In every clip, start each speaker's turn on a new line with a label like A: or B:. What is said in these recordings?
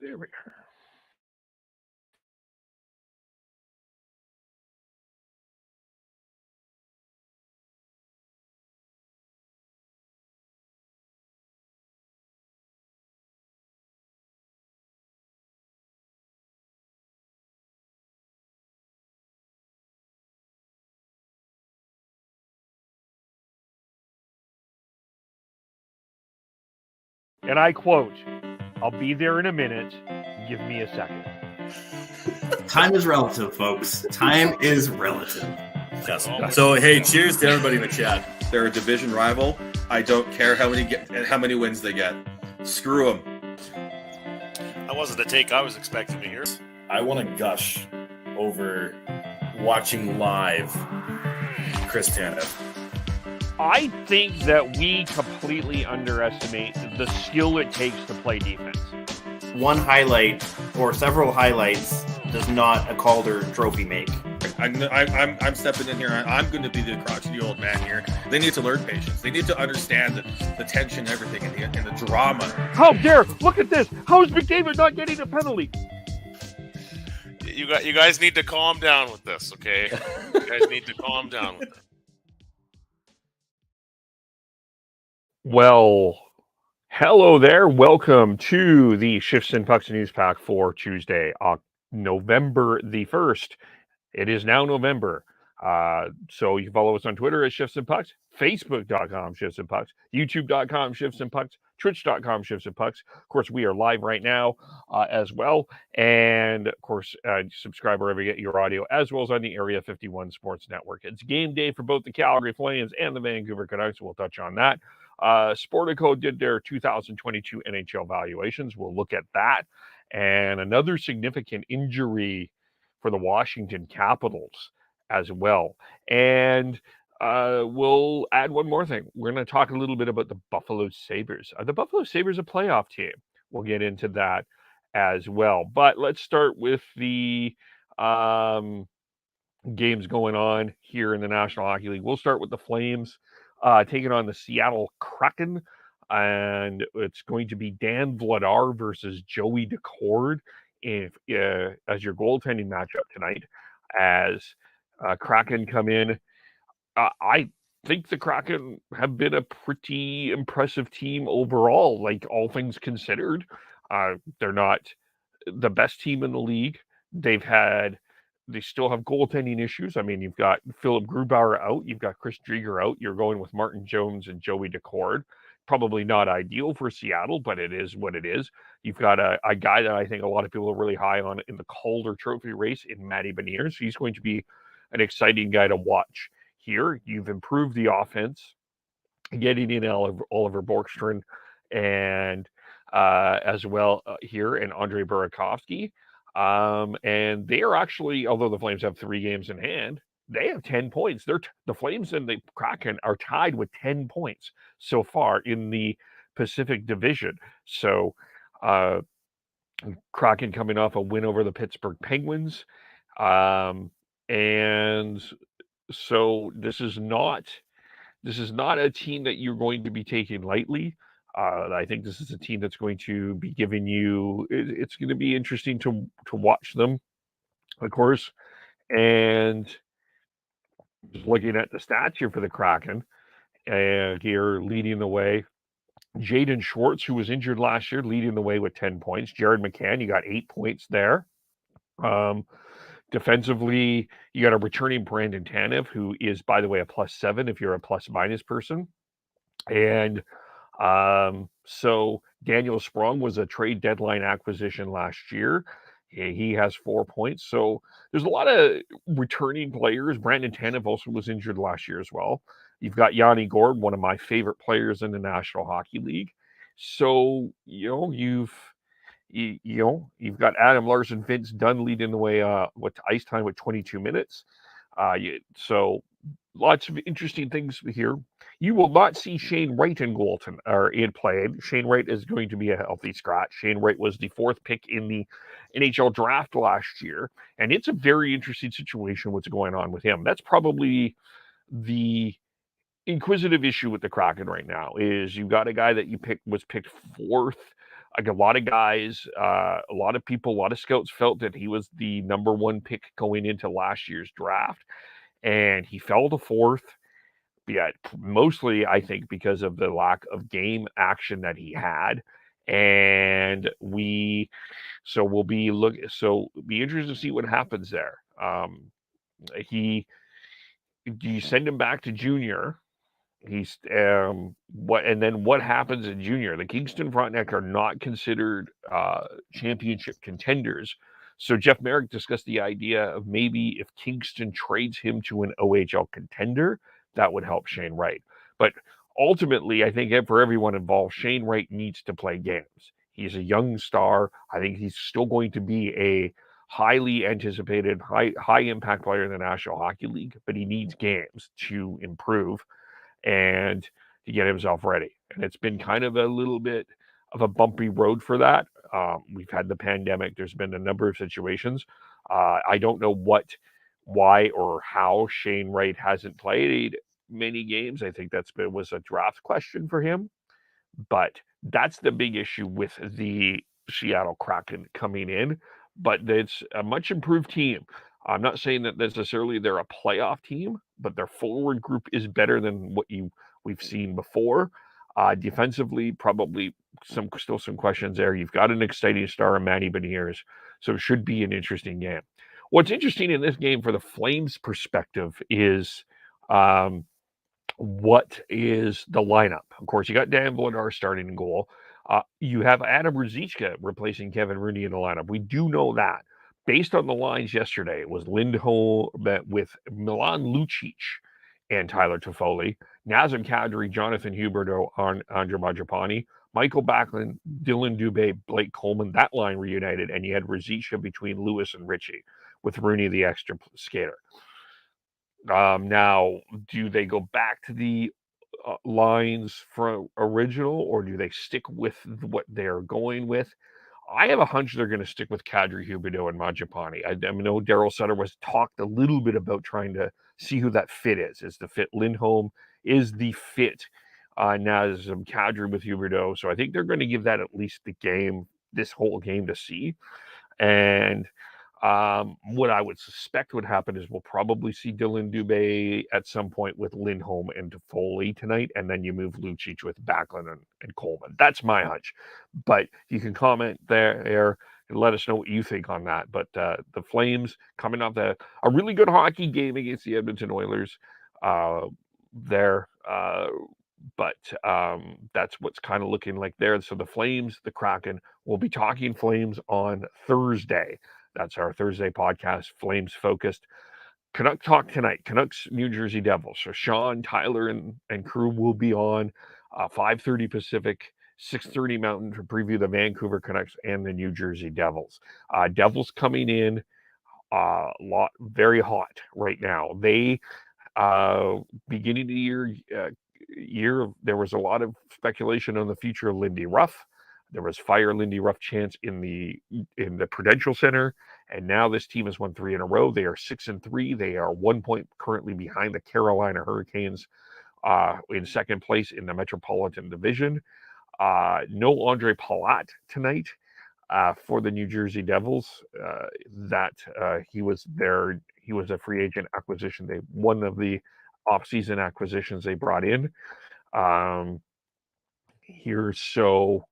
A: There we are. And I quote, "I'll be there in a minute. Give me a second."
B: Time is relative, folks. Time is relative.
C: Yes. So, hey, cheers to everybody in the chat.
D: They're a division rival. I don't care how many wins they get. Screw them.
E: That wasn't the take I was expecting to hear.
C: I want to gush over watching live Chris Tanev.
A: I think that we completely underestimate the skill it takes to play defense.
B: One highlight or several highlights does not a Calder trophy make.
D: I'm stepping in here. I'm going to be the crotchety old man here. They need to learn patience. They need to understand the tension, everything, and the drama.
A: How dare! Look at this. How is McDavid not getting a penalty?
E: You guys need to calm down with this, okay? You guys need to calm down with it.
A: Well, hello there. Welcome to the Shifts and Pucks News Pack for Tuesday, November the 1st. It is now November. So you can follow us on Twitter at Shifts and Pucks, Facebook.com Shifts and Pucks, YouTube.com Shifts and Pucks, Twitch.com Shifts and Pucks. Of course, we are live right now as well. And of course, subscribe wherever you get your audio, as well as on the Area 51 Sports Network. It's game day for both the Calgary Flames and the Vancouver Canucks. We'll touch on that. Sportico did their 2022 NHL valuations. We'll look at that. And another significant injury for the Washington Capitals as well. And we'll add one more thing. We're going to talk a little bit about the Buffalo Sabres. Are the Buffalo Sabres a playoff team? We'll get into that as well. But let's start with the games going on here in the National Hockey League. We'll start with the Flames taking on the Seattle Kraken. And it's going to be Dan Vladar versus Joey Decord as your goaltending matchup tonight, as Kraken come in. I think the Kraken have been a pretty impressive team overall, like all things considered. They're not the best team in the league. They still have goaltending issues. I mean, you've got Philip Grubauer out, you've got Chris Drieger out, you're going with Martin Jones and Joey Decord. Probably not ideal for Seattle, but it is what it is. You've got a guy that I think a lot of people are really high on in the Calder Trophy race in Matty Beniers. So he's going to be an exciting guy to watch here. You've improved the offense, getting in Oliver Borkstrand and as well here, and Andre Burakovsky. And they are actually, although the Flames have 3 games in hand, they have 10 points. The Flames and the Kraken are tied with 10 points so far in the Pacific Division. So Kraken coming off a win over the Pittsburgh Penguins. And so this is not a team that you're going to be taking lightly. I think this is a team that's going to be giving you, it's going to be interesting to watch them, of course. And just looking at the stats here for the Kraken, here leading the way, Jaden Schwartz, who was injured last year, leading the way with 10 points. Jared McCann, you got 8 points there. Defensively, you got a returning Brandon Tanev, who is, by the way, a +7 if you're a plus-minus person. And so Daniel Sprong was a trade deadline acquisition last year. He has 4 points. So there's a lot of returning players. Brandon Tanev also was injured last year as well. You've got Yanni Gourde, one of my favorite players in the National Hockey League. So, you've got Adam Larson, Vince Dunn leading the way with ice time with 22 minutes. So lots of interesting things here. You will not see Shane Wright in goal or in play. Shane Wright is going to be a healthy scratch. Shane Wright was the 4th pick in the NHL draft last year, and it's a very interesting situation what's going on with him. That's probably the inquisitive issue with the Kraken right now, is you've got a guy that was picked 4th Like a lot of guys, a lot of people, a lot of scouts felt that he was the number one pick going into last year's draft, and he fell to fourth. Yeah, mostly I think because of the lack of game action that he had, and we'll be interested to see what happens there. He Do you send him back to junior? He's what happens in junior? The Kingston Frontenac are not considered championship contenders. So Jeff Merrick discussed the idea of maybe if Kingston trades him to an OHL contender, that would help Shane Wright. But ultimately, I think for everyone involved, Shane Wright needs to play games. He's a young star. I think he's still going to be a highly anticipated, high impact player in the National Hockey League, but he needs games to improve and to get himself ready. And it's been kind of a little bit of a bumpy road for that. We've had the pandemic. There's been a number of situations. I don't know why or how Shane Wright hasn't played many games. I think was a draft question for him. But that's the big issue with the Seattle Kraken coming in. But it's a much improved team. I'm not saying that necessarily they're a playoff team, but their forward group is better than what we've seen before. Defensively, probably still some questions there. You've got an exciting star in Manny Beniers, so it should be an interesting game. What's interesting in this game for the Flames' perspective is what is the lineup? Of course, you got Dan Vladar starting in goal. You have Adam Ruzicka replacing Kevin Rooney in the lineup. We do know that. Based on the lines yesterday, it was Lindholm with Milan Lucic and Tyler Toffoli, Nazem Kadri, Jonathan Huberdeau, Andre Mangiapane, Michael Backlund, Dylan Dubé, Blake Coleman. That line reunited, and you had Ruzicka between Lewis and Ritchie, with Rooney the extra skater. Now, do they go back to the lines from original, or do they stick with what they're going with? I have a hunch they're going to stick with Kadri, Huberdeau, and Mangiapane. I know Daryl Sutter was talked a little bit about trying to see who that fit is. Is the fit Lindholm? Is the fit Nazem Kadri with Huberdeau? So I think they're going to give that at least this whole game to see. And what I would suspect would happen is we'll probably see Dylan Dubé at some point with Lindholm and Toffoli tonight, and then you move Lucic with Backlund and Coleman. That's my hunch. But you can comment there and let us know what you think on that. But the Flames coming off a really good hockey game against the Edmonton Oilers there. But that's what's kind of looking like there. So the Flames, the Kraken, we'll be talking Flames on Thursday. That's our Thursday podcast, Flames focused. Canuck talk tonight, Canucks, New Jersey Devils. So Sean, Tyler, and crew will be on 5:30 Pacific, 6:30 Mountain to preview the Canucks and the New Jersey Devils. Devils coming in very hot right now. They beginning of the year, there was a lot of speculation on the future of Lindy Ruff. There was fire Lindy Ruff chants in the Prudential Center, and now this team has won 3 in a row. They are 6-3. They are 1 point currently behind the Carolina Hurricanes in second place in the Metropolitan Division. No Andre Palat tonight for the New Jersey Devils. He was a free agent acquisition. One of the off-season acquisitions they brought in here. So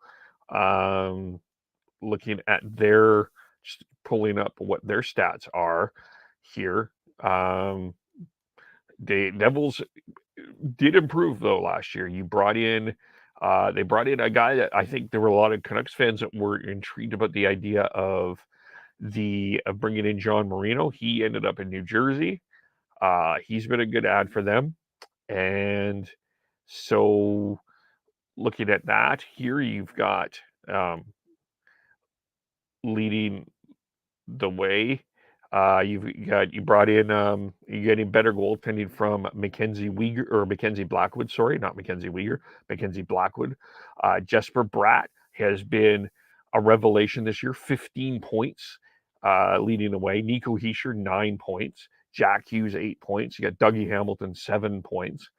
A: looking at just pulling up what their stats are here. The Devils did improve though last year. They brought in a guy that I think there were a lot of Canucks fans that were intrigued about the idea of bringing in John Marino. He ended up in New Jersey. He's been a good ad for them. And so looking at that here, you've got leading the way. You brought in you're getting better goaltending from Mackenzie Blackwood. Sorry, not Mackenzie Weegar, Mackenzie Blackwood. Jesper Bratt has been a revelation this year, 15 points leading the way. Nico Hischier, 9 points. Jack Hughes, 8 points. You got Dougie Hamilton, 7 points.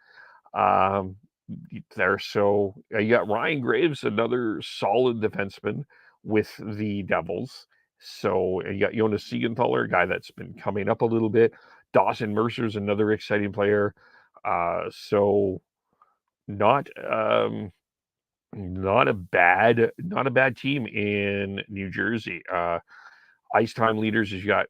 A: there. So you got Ryan Graves, another solid defenseman with the Devils. So you got Jonas Siegenthaler, a guy that's been coming up a little bit. Dawson Mercer's another exciting player. So not not a bad team in New Jersey. Ice time leaders is you got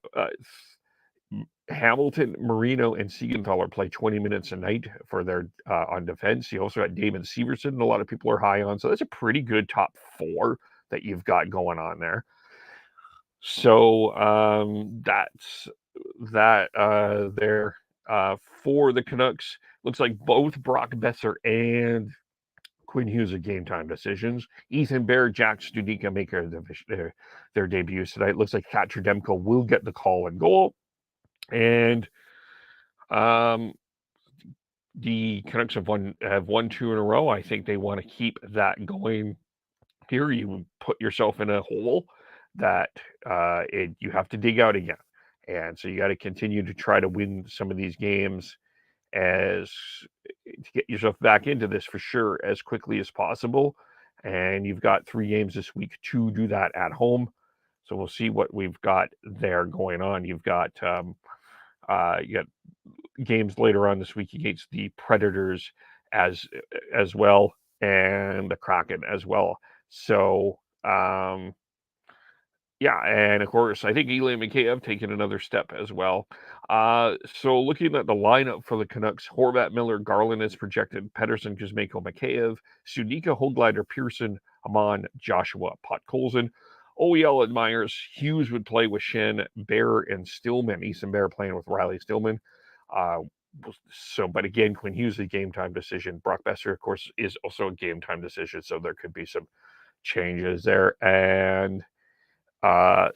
A: Hamilton, Marino, and Siegenthaler play 20 minutes a night for their on defense. You also got Damon Severson, a lot of people are high on. So that's a pretty good top 4 that you've got going on there. So that's that there for the Canucks. Looks like both Brock Besser and Quinn Hughes are game time decisions. Ethan Bear, Jack Studnicka make their debuts tonight. Looks like Katcher Demko will get the call and goal. And the Canucks have won 2 in a row. I think they want to keep that going. Here, you put yourself in a hole that you have to dig out again, and so you got to continue to try to win some of these games to get yourself back into this for sure as quickly as possible. And you've got 3 games this week to do that at home. So we'll see what we've got there going on. You've got you got games later on this week against the Predators as well, and the Kraken as well. So yeah, and of course, I think Eli Mikheyev taken another step as well. So looking at the lineup for the Canucks, Horvat, Miller, Garland is projected, Pettersson, Kuzmenko, Mikheyev, Studnicka, Hoaglander, Pearson, Amon, Joshua, Podkolzin, OEL and Myers. Hughes would play with Shen, Bear, and Stillman. Easton Bear playing with Riley Stillman. But again, Quinn Hughes a game time decision. Brock Besser, of course, is also a game time decision. So there could be some changes there. And for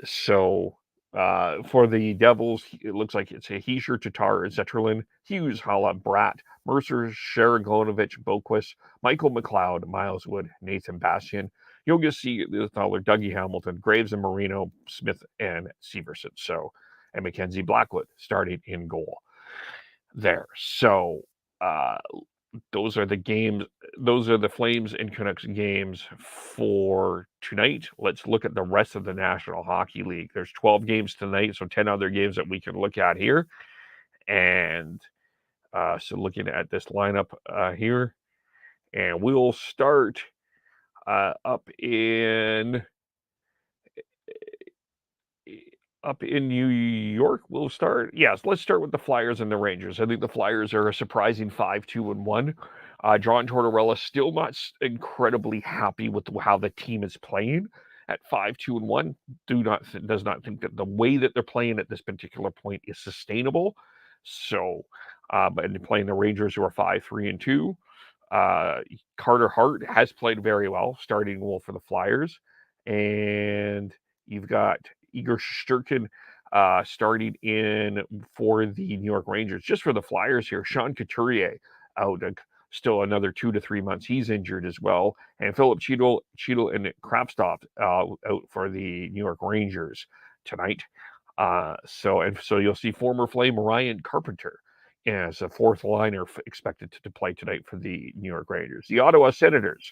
A: the Devils, it looks like it's a Hischier, Tatar, Zetterlund, Hughes, Hala, Bratt, Mercer, Sharagonovich, Boquist, Michael McLeod, Miles Wood, Nathan Bastian, Yoga Siegenthaler, Dougie Hamilton, Graves and Marino, Smith, and Severson. So, and Mackenzie Blackwood starting in goal there. So, those are the games. Those are the Flames and Canucks games for tonight. Let's look at the rest of the National Hockey League. There's 12 games tonight, so 10 other games that we can look at here. And so looking at this lineup here, and we'll start up in New York. We'll start. Yes, let's start with the Flyers and the Rangers. I think the Flyers are a surprising 5-2-1. John Tortorella still not incredibly happy with how the team is playing at 5-2-1. Does not think that the way that they're playing at this particular point is sustainable. So, but playing the Rangers, who are 5-3-2. Carter Hart has played very well, starting goal for the Flyers, and you've got Igor Shesterkin starting in for the New York Rangers. Just for the Flyers here, Sean Couturier out still another 2 to 3 months. He's injured as well. And Philip Cheadle and Krapstov out for the New York Rangers tonight. So you'll see former Flame Ryan Carpenter as a fourth liner expected to play tonight for the New York Rangers. The Ottawa Senators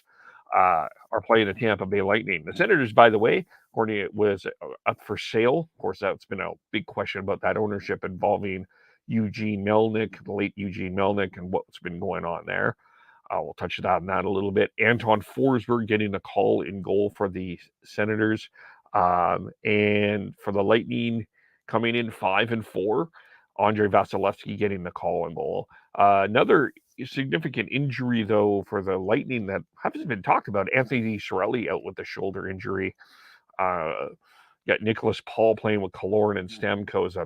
A: are playing the Tampa Bay Lightning. The Senators, by the way, according it was up for sale. Of course, that's been a big question about that ownership involving Eugene Melnyk, the late Eugene Melnyk, and what's been going on there. We'll touch on that a little bit. Anton Forsberg getting a call in goal for the Senators. And for the Lightning, coming in 5-4, Andre Vasilevsky getting the call in goal. Another significant injury, though, for the Lightning that hasn't been talked about. Anthony Cirelli out with the shoulder injury. Got Nicholas Paul playing with Kaloran and Stamkos.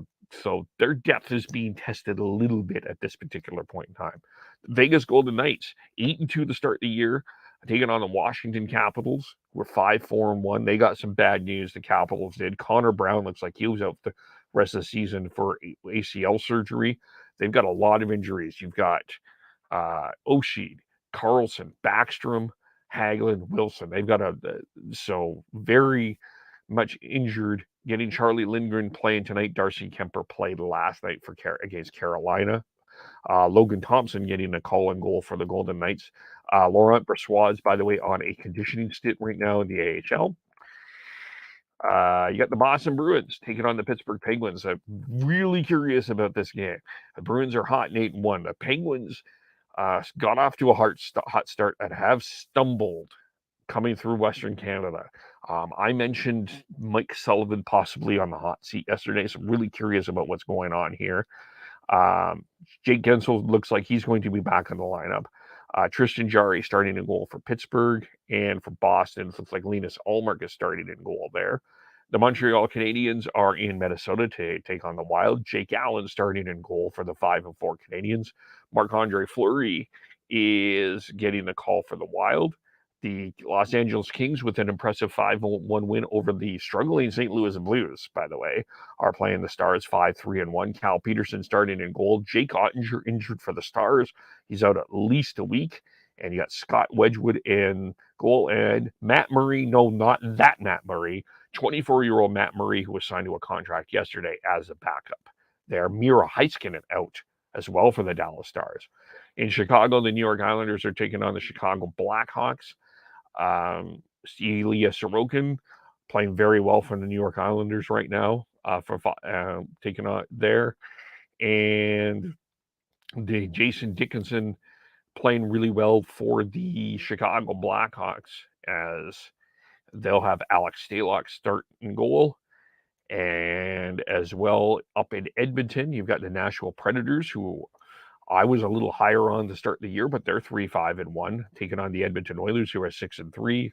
A: So their depth is being tested a little bit at this particular point in time. Vegas Golden Knights, 8-2 to start the year, taking on the Washington Capitals. We're 5-4-1. They got some bad news. The Capitals did. Connor Brown looks like he was out the rest of the season for ACL surgery. They've got a lot of injuries. You've got Oshie, Carlson, Backstrom, Hagelin, Wilson. They've got so very much injured. Getting Charlie Lindgren playing tonight. Darcy Kemper played last night against Carolina. Logan Thompson getting a call and goal for the Golden Knights. Laurent Brossoit is, by the way, on a conditioning stint right now in the AHL. You got the Boston Bruins taking on the Pittsburgh Penguins. I'm really curious about this game. The Bruins are hot and 8-1. The Penguins got off to a hot start and have stumbled coming through Western Canada. I mentioned Mike Sullivan possibly on the hot seat yesterday, so I'm really curious about what's going on here. Jake Gensel looks like he's going to be back in the lineup. Tristan Jarry starting in goal for Pittsburgh, and for Boston, it looks like Linus Ullmark is starting in goal there. The Montreal Canadiens are in Minnesota to take on the Wild. Jake Allen starting in goal for the 5-4 Canadiens. Marc-Andre Fleury is getting the call for the Wild. The Los Angeles Kings, with an impressive 5-1 win over the struggling St. Louis Blues, by the way, are playing the Stars 5-3-1. Cal Peterson starting in goal. Jake Ottinger injured for the Stars. He's out at least a week. And you got Scott Wedgwood in goal. And Matt Murray, no, not that Matt Murray, 24-year-old Matt Murray, who was signed to a contract yesterday as a backup. There, Mira Heiskanen out as well for the Dallas Stars. In Chicago, the New York Islanders are taking on the Chicago Blackhawks. Ilya Sorokin playing very well for the New York Islanders right now, for taking on there. And the Jason Dickinson playing really well for the Chicago Blackhawks, as they'll have Alex Stalock start in goal. And as well, up in Edmonton, you've got the Nashville Predators, who I was a little higher on to start the year, but they're 3-5-1, taking on the Edmonton Oilers, who are 6-3.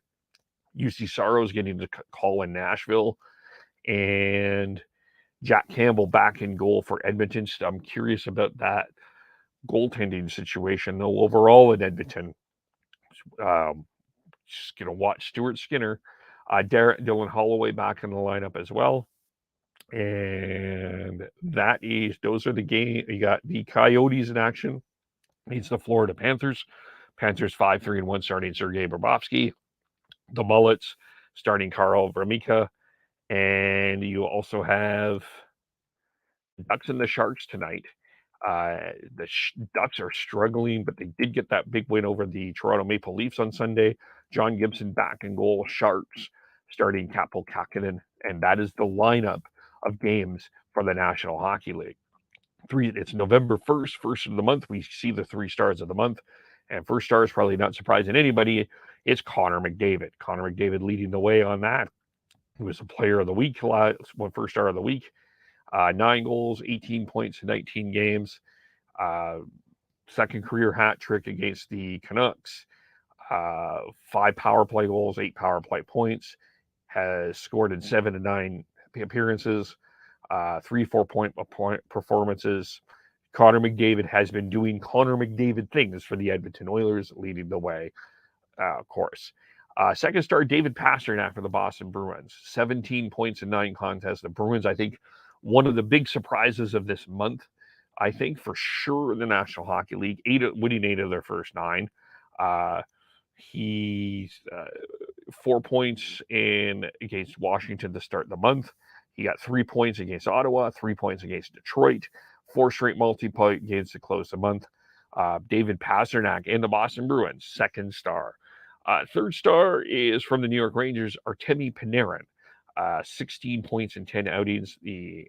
A: UC Saros getting the call in Nashville, and Jack Campbell back in goal for Edmonton. So I'm curious about that goaltending situation, though. Overall in Edmonton, just going to watch Stuart Skinner, Dylan Holloway back in the lineup as well. And those are the game. You got the Coyotes in action. It's the Florida Panthers. Panthers 5-3-1 starting Sergei Bobrovsky. The Mullets starting Karl Vermika. And you also have the Ducks and the Sharks tonight. The Ducks are struggling, but they did get that big win over the Toronto Maple Leafs on Sunday. John Gibson back in goal. Sharks starting Kaapo Kähkönen. And that is the lineup of games for the National Hockey League. It's November 1st, first of the month. We see the 3 stars of the month. And first star is probably not surprising anybody. It's Connor McDavid. Connor McDavid leading the way on that. He was a player of the week, first star of the week. 9 goals, 18 points in 19 games. Second career hat trick against the Canucks. 5 power play goals, 8 power play points. Has scored in 7 and 9 appearances. 3 4-point performances. Connor McDavid has been doing Connor McDavid things for the Edmonton Oilers, leading the way, of course. Second star, David Pastrnak for the Boston Bruins. 17 points in 9 contests. The Bruins, I think, one of the big surprises of this month. I think for sure in the National Hockey League, winning 8 of their first 9. He's 4 points against Washington to start the month. He got 3 points against Ottawa, 3 points against Detroit, 4 straight multi-point games to close the month. David Pastrnak and the Boston Bruins, second star. Third star is from the New York Rangers, Artemi Panarin. 16 points in 10 outings. The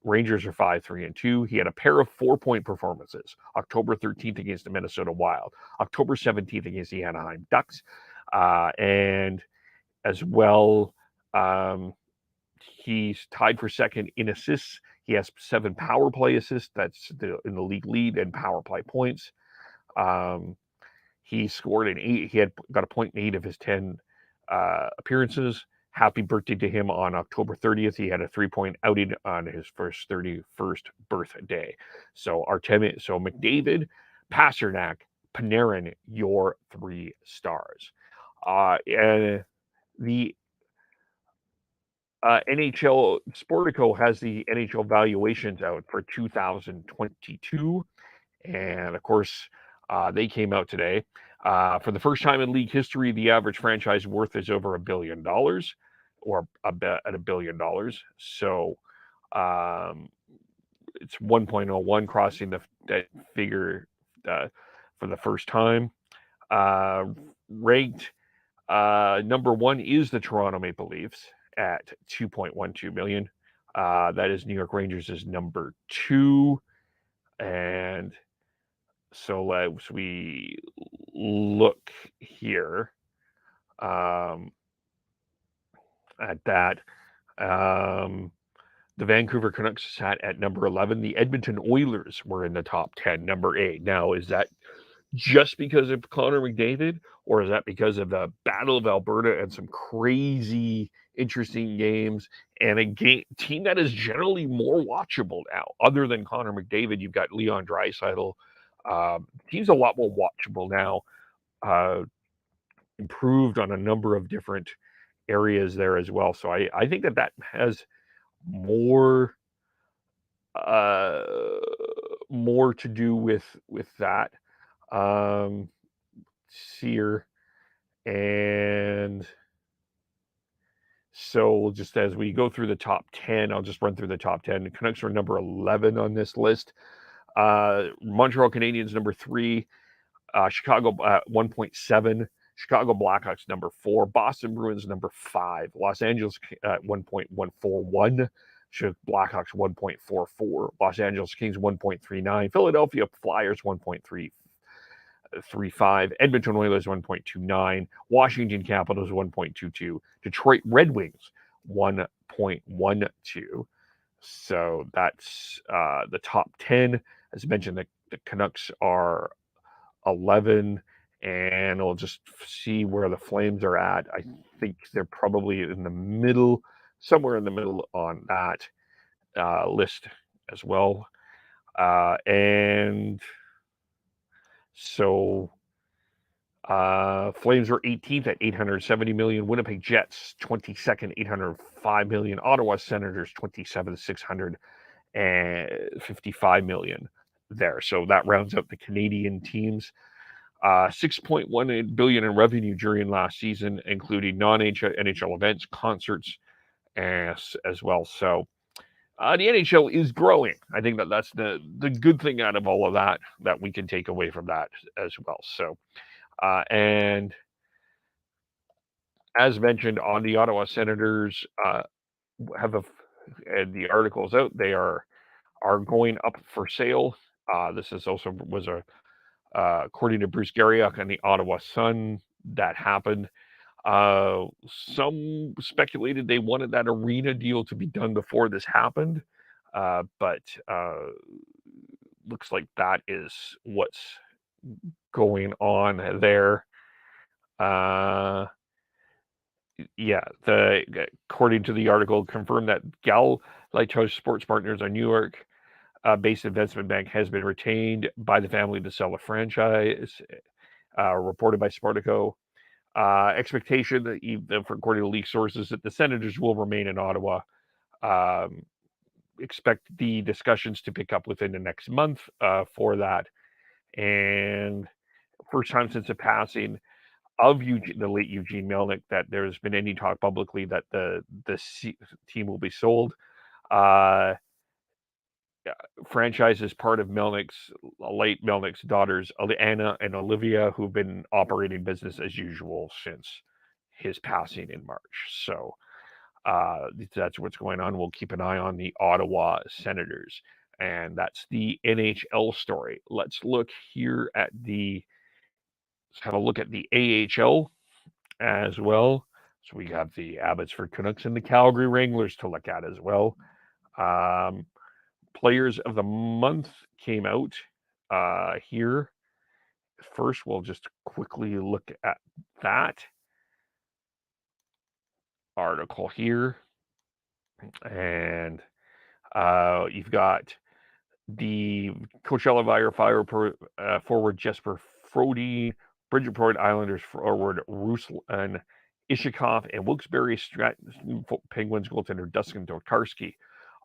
A: Rangers are 5-3-2. He had a pair of 4-point performances. October 13th against the Minnesota Wild. October 17th against the Anaheim Ducks. And as well, he's tied for second in assists. He has 7 power play assists. That's in the league lead and power play points. He scored in 8. He had got a point in 8 of his 10 appearances. Happy birthday to him on October 30th. He had a 3-point outing on his 31st birthday. So McDavid, Pastrnak, Panarin, your 3 stars. And the NHL Sportico has the NHL valuations out for 2022. And of course, they came out today. For the first time in league history, the average franchise worth is over $1 billion, or at $1 billion. So it's 1.01, crossing that figure for the first time. Ranked number one is the Toronto Maple Leafs at 2.12 million. That is New York Rangers is number 2. And so as we look here at that, the Vancouver Canucks sat at number 11. The Edmonton Oilers were in the top 10, number 8. Now, is that just because of Connor McDavid, or is that because of the Battle of Alberta and some crazy, interesting games and a team that is generally more watchable now? Other than Connor McDavid, you've got Leon Draisaitl. Team's a lot more watchable now. Improved on a number of different areas there as well. So I think that has more to do with that. Sear, and so just as we go through the top 10, I'll just run through the top 10. The Canucks are number 11 on this list. Montreal Canadiens number 3, Chicago 1.7, Chicago Blackhawks number 4, Boston Bruins number 5, Los Angeles 1.141, Blackhawks 1.44, Los Angeles Kings 1.39, Philadelphia Flyers 1.35, Edmonton Oilers 1.29, Washington Capitals 1.22, Detroit Red Wings 1.12. So that's the top 10. As I mentioned, the Canucks are 11, and we'll just see where the Flames are at. I think they're probably in the middle, somewhere in the middle on that list as well. And so Flames are 18th at 870 million. Winnipeg Jets 22nd, 805 million. Ottawa Senators 27th, 655 million there. So that rounds out the Canadian teams. 6.18 billion in revenue during last season, including non-NHL events, concerts, as well. So the NHL is growing. I think that's the good thing out of all of that we can take away from that as well. So, and as mentioned, on the Ottawa Senators, and the article's out. They are going up for sale. This is also was according to Bruce Garriock and the Ottawa Sun, that happened. Some speculated they wanted that arena deal to be done before this happened, but looks like that is what's going on there. According to the article, confirmed that Gal Lighthouse Sports Partners, a New York based investment bank, has been retained by the family to sell a franchise, reported by Sportico. Expectation that, according to leaked sources, that the Senators will remain in Ottawa. Expect the discussions to pick up within the next month for that. And first time since the passing of the late Eugene Melnyk that there's been any talk publicly that the team will be sold. Franchise is part of late Melnyk's daughters, Anna and Olivia, who've been operating business as usual since his passing in March. So that's what's going on. We'll keep an eye on the Ottawa Senators, and that's the NHL story. Let's look here at let's have a look at the AHL as well. So we have the Abbotsford Canucks and the Calgary Wranglers to look at as well. Players of the month came out here. First, we'll just quickly look at that article here. And you've got the Coachella Fire forward Jesper Frodin, Bridgeport Islanders forward Ruslan Ishikov, and Wilkes-Barre Penguins goaltender Dustin Tokarski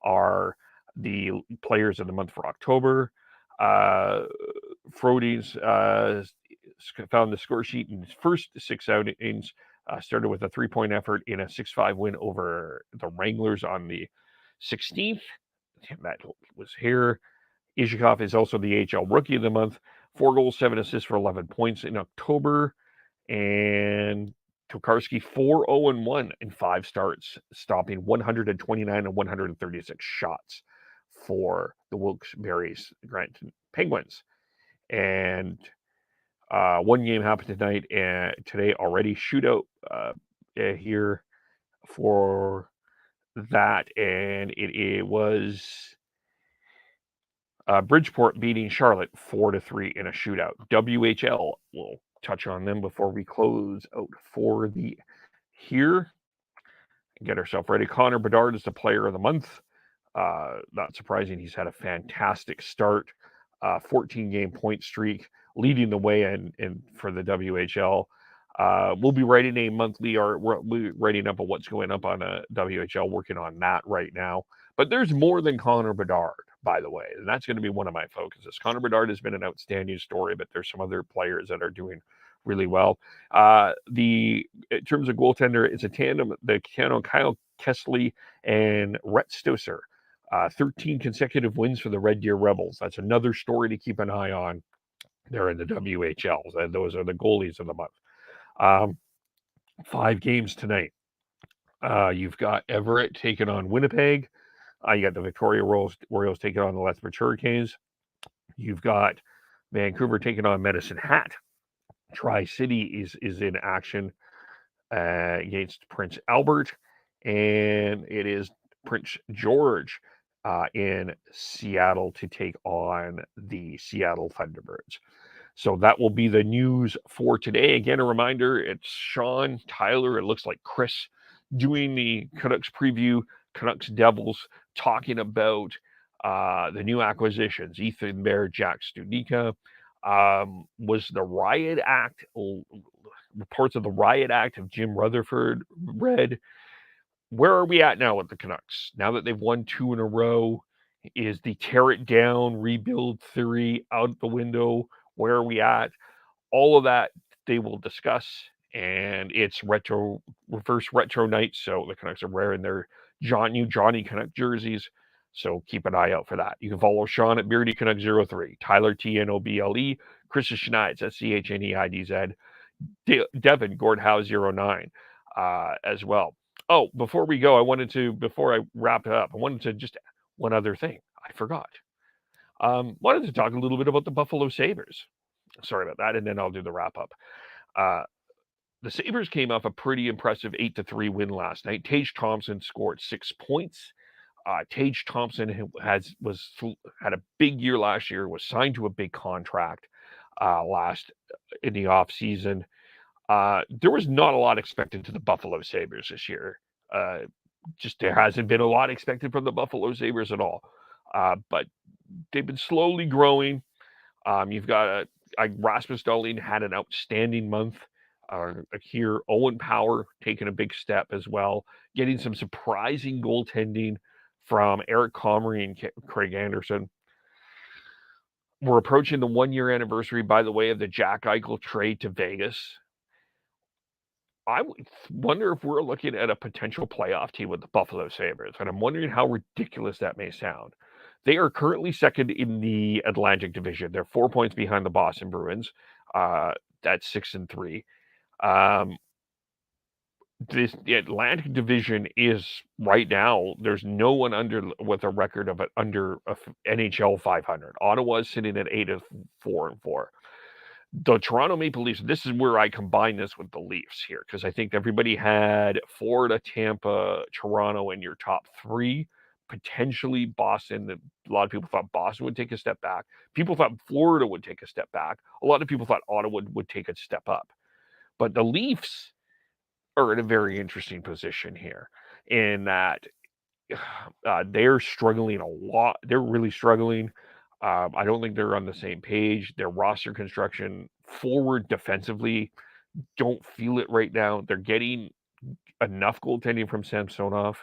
A: are the players of the month for October. Frodin's found the score sheet in his first 6 outings. Started with a 3-point effort in a 6-5 win over the Wranglers on the 16th. that was here. Ishikov is also the AHL Rookie of the Month. 4 goals, 7 assists for 11 points in October. And Tokarski 4-0-1 in 5 starts, stopping 129 and 136 shots for the Wilkes-Barre's Granton Penguins. And 1 game happened tonight and today already. Shootout here for that, and it was Bridgeport beating Charlotte 4-3 in a shootout. WHL, we'll touch on them before we close out for the here. Get ourselves ready. Connor Bedard is the player of the month. Not surprising, he's had a fantastic start. 14-game point streak, leading the way in for the WHL. We'll be writing a monthly, or we're writing up of what's going up on a WHL, working on that right now. But there's more than Connor Bedard, by the way, and that's going to be one of my focuses. Connor Bedard has been an outstanding story, but there's some other players that are doing really well. In terms of goaltender, it's a tandem, the Kyle Kessley and Rhett Stosur. 13 consecutive wins for the Red Deer Rebels. That's another story to keep an eye on. They're in the WHL, and those are the goalies of the month. 5 games tonight. You've got Everett taking on Winnipeg. You got the Victoria Royals taking on the Lethbridge Hurricanes. You've got Vancouver taking on Medicine Hat. Tri-City is in action against Prince Albert, and it is Prince George in Seattle to take on the Seattle Thunderbirds. So that will be the news for today. Again, a reminder, it's Sean, Tyler, it looks like Chris doing the Canucks preview, Canucks Devils, talking about the new acquisitions, Ethan Bear, Jack Studnicka. Was the riot act, reports of the riot act of Jim Rutherford read? Where are we at now with the Canucks? Now that they've won 2 in a row, is the tear it down, rebuild theory out the window? Where are we at? All of that they will discuss, and it's reverse retro night, so the Canucks are wearing their new Johnny Canuck jerseys, so keep an eye out for that. You can follow Sean at Beardy Canuck 03, Tyler TNOBLE, Chris Schneidz, SCHNEIDZ, Devin Gordhouse 09 as well. Oh, before we go, before I wrap it up, I wanted to just one other thing. I forgot. Wanted to talk a little bit about the Buffalo Sabres. Sorry about that, and then I'll do the wrap up. The Sabres came off a pretty impressive 8-3 win last night. Tage Thompson scored 6 points. Tage Thompson had a big year last year, was signed to a big contract in the off season. There was not a lot expected to the Buffalo Sabres this year. There hasn't been a lot expected from the Buffalo Sabres at all. But they've been slowly growing. You've got Rasmus Dahlin had an outstanding month. Here, Owen Power taking a big step as well, getting some surprising goaltending from Eric Comrie and Craig Anderson. We're approaching the 1-year anniversary, by the way, of the Jack Eichel trade to Vegas. I wonder if we're looking at a potential playoff team with the Buffalo Sabres, and I'm wondering how ridiculous that may sound. They are currently second in the Atlantic Division. They're 4 points behind the Boston Bruins. That's 6-3. The Atlantic Division is right now, there's no one with a record of under NHL 500. Ottawa is sitting at 8-4-4. The Toronto Maple Leafs, this is where I combine this with the Leafs here, because I think everybody had Florida, Tampa, Toronto in your top 3. Potentially Boston. A lot of people thought Boston would take a step back. People thought Florida would take a step back. A lot of people thought Ottawa would take a step up. But the Leafs are in a very interesting position here in that they're struggling a lot. They're really struggling. I don't think they're on the same page. Their roster construction, forward defensively, don't feel it right now. They're getting enough goaltending from Samsonov.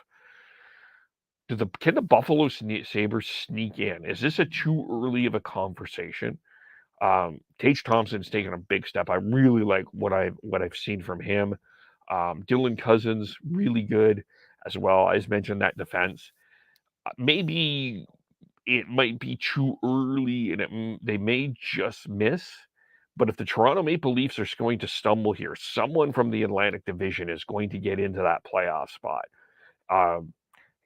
A: Can the Buffalo Sabres sneak in? Is this a too early of a conversation? Tage Thompson's taken a big step. I really like what I've seen from him. Dylan Cousins, really good as well. As mentioned, that defense. maybe it might be too early and they may just miss. But if the Toronto Maple Leafs are going to stumble here, someone from the Atlantic Division is going to get into that playoff spot.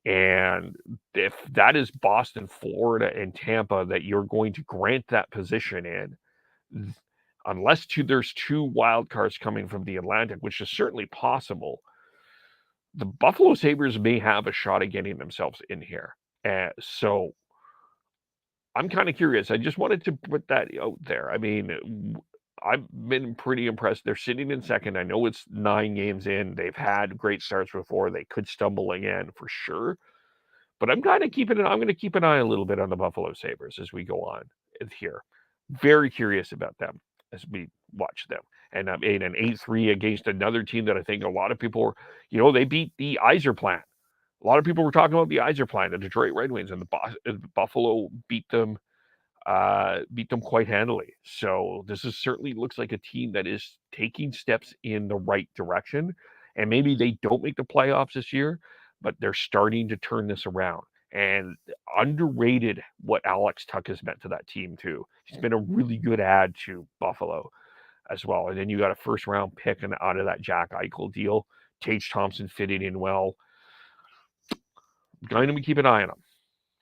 A: And if that is Boston, Florida, and Tampa that you're going to grant that position in, unless there's 2 wild cards coming from the Atlantic, which is certainly possible, the Buffalo Sabres may have a shot at getting themselves in here. So I'm kind of curious. I just wanted to put that out there. I mean, I've been pretty impressed. They're sitting in second. I know it's 9 games in. They've had great starts before. They could stumble again for sure. But I'm going to keep an eye a little bit on the Buffalo Sabres as we go on here. Very curious about them as we watch them. And I made an 8-3 against another team that I think a lot of people were, they beat the Yzerplan. A lot of people were talking about the Yzerplan, the Detroit Red Wings, and the Buffalo beat them quite handily. So this certainly looks like a team that is taking steps in the right direction. And maybe they don't make the playoffs this year, but they're starting to turn this around. And underrated what Alex Tuch has meant to that team too. He's been a really good add to Buffalo as well. And then you got a first-round pick out of that Jack Eichel deal. Tage Thompson fitting in well. Going to keep an eye on him.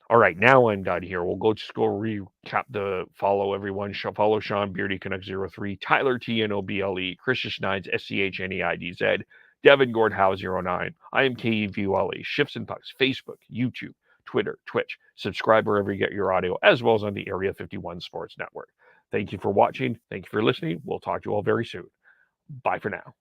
A: All right, now I'm done here. We'll go recap follow everyone. Follow Sean Beardy, Canucks 03, Tyler TNOBLE, Christian Schneids, SCHNEIDZ, Devin Gordhowe 09. I am KEVULE, Shifts and Pucks, Facebook, YouTube, Twitter, Twitch. Subscribe wherever you get your audio, as well as on the Area 51 Sports Network. Thank you for watching. Thank you for listening. We'll talk to you all very soon. Bye for now.